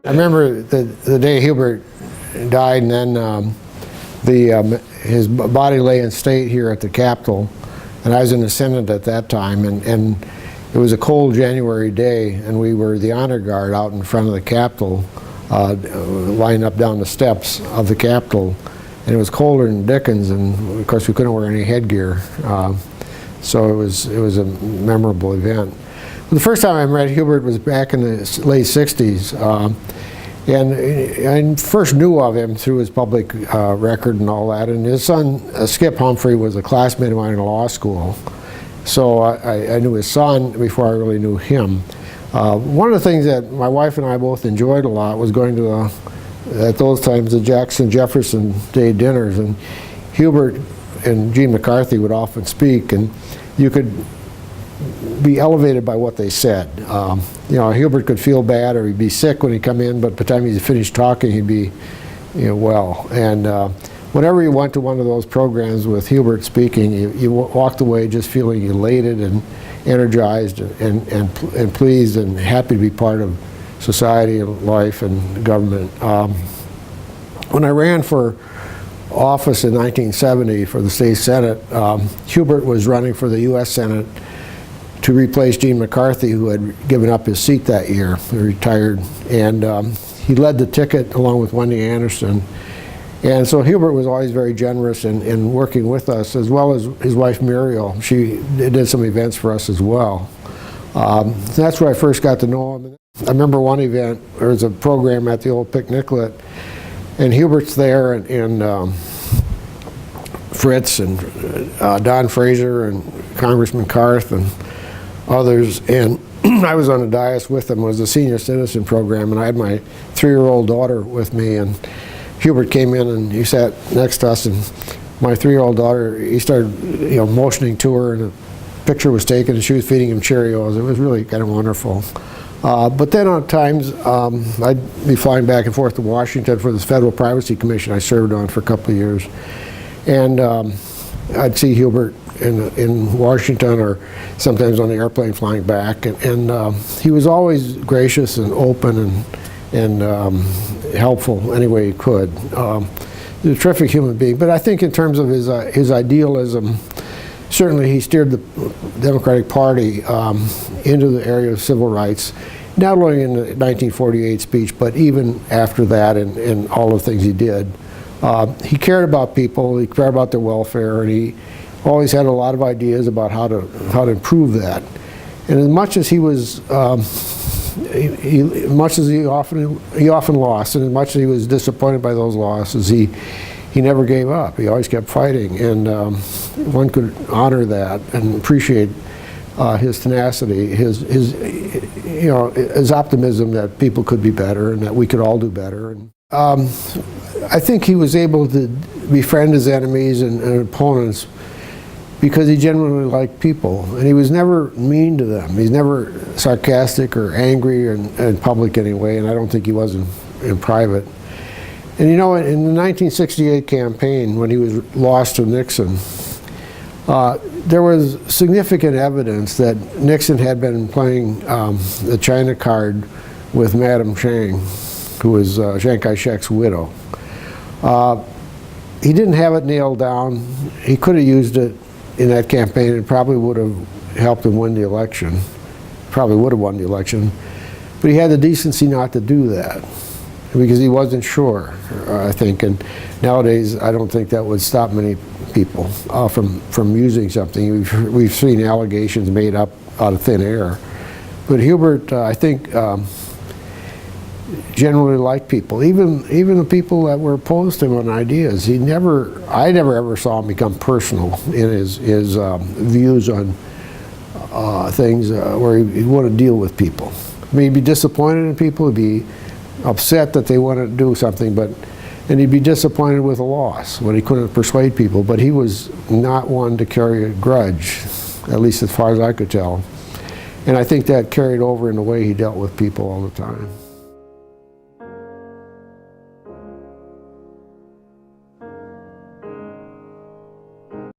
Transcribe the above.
I remember the day Hubert died, and then his body lay in state here at the Capitol, and I was in the Senate at that time, and it was a cold January day, and we were the honor guard out in front of the Capitol, lined up down the steps of the Capitol, and it was colder than Dickens, and of course we couldn't wear any headgear, so it was a memorable event. The first time I met Hubert was back in the late 60s, and I first knew of him through his public record and all that, and his son, Skip Humphrey, was a classmate of mine in law school. So I knew his son before I really knew him. One of the things that my wife and I both enjoyed a lot was going to, at those times, the Jackson-Jefferson Day dinners, and Hubert and Gene McCarthy would often speak, and you could be elevated by what they said. You know, Hubert could feel bad or he'd be sick when he'd come in, but by the time he finished talking, he'd be, well. And whenever you went to one of those programs with Hubert speaking, you walked away just feeling elated and energized and pleased and happy to be part of society and life and government. When I ran for office in 1970 for the state Senate, Hubert was running for the U.S. Senate to replace Gene McCarthy, who had given up his seat that year, retired, and he led the ticket along with Wendy Anderson. And so Hubert was always very generous in working with us, as well as his wife Muriel. She did some events for us as well. That's where I first got to know him. I remember one event, there was a program at the old Picniclet, and Hubert's there, and Fritz and Don Fraser and Congressman Carth and others, and I was on the dais with them. It was a senior citizen program, and I had my 3-year-old daughter with me, and Hubert came in and he sat next to us, and my 3-year-old daughter, he started motioning to her, and a picture was taken, and she was feeding him Cheerios. It was really kind of wonderful. But then at times I'd be flying back and forth to Washington for this Federal Privacy Commission I served on for a couple of years, and I'd see Hubert in Washington, or sometimes on the airplane flying back, and he was always gracious and open and helpful any way he could. He's a terrific human being, but I think in terms of his idealism, certainly he steered the Democratic Party into the area of civil rights, not only in the 1948 speech, but even after that and all the things he did. He cared about people, he cared about their welfare, and he always had a lot of ideas about how to improve that. And as much as he was, much as he often lost, and as much as he was disappointed by those losses, he never gave up. He always kept fighting, and one could honor that and appreciate his tenacity, his optimism that people could be better and that we could all do better. And, I think he was able to befriend his enemies and opponents because he genuinely liked people, and he was never mean to them. He's never sarcastic or angry in public anyway, and I don't think he was in private. And in the 1968 campaign, when he was lost to Nixon, there was significant evidence that Nixon had been playing the China card with Madam Chiang, who was Chiang Kai-shek's widow. He didn't have it nailed down. He could have used it in that campaign and probably would have helped him win the election. Probably would have won the election. But he had the decency not to do that because he wasn't sure, I think. And nowadays, I don't think that would stop many people from using something. We've seen allegations made up out of thin air. But Hubert, I think, generally liked people, even the people that were opposed to him on ideas. I never ever saw him become personal in his views on things where he wanted to deal with people. I mean, he'd be disappointed in people, he'd be upset that they wanted to do something, and he'd be disappointed with a loss when he couldn't persuade people, but he was not one to carry a grudge, at least as far as I could tell. And I think that carried over in the way he dealt with people all the time.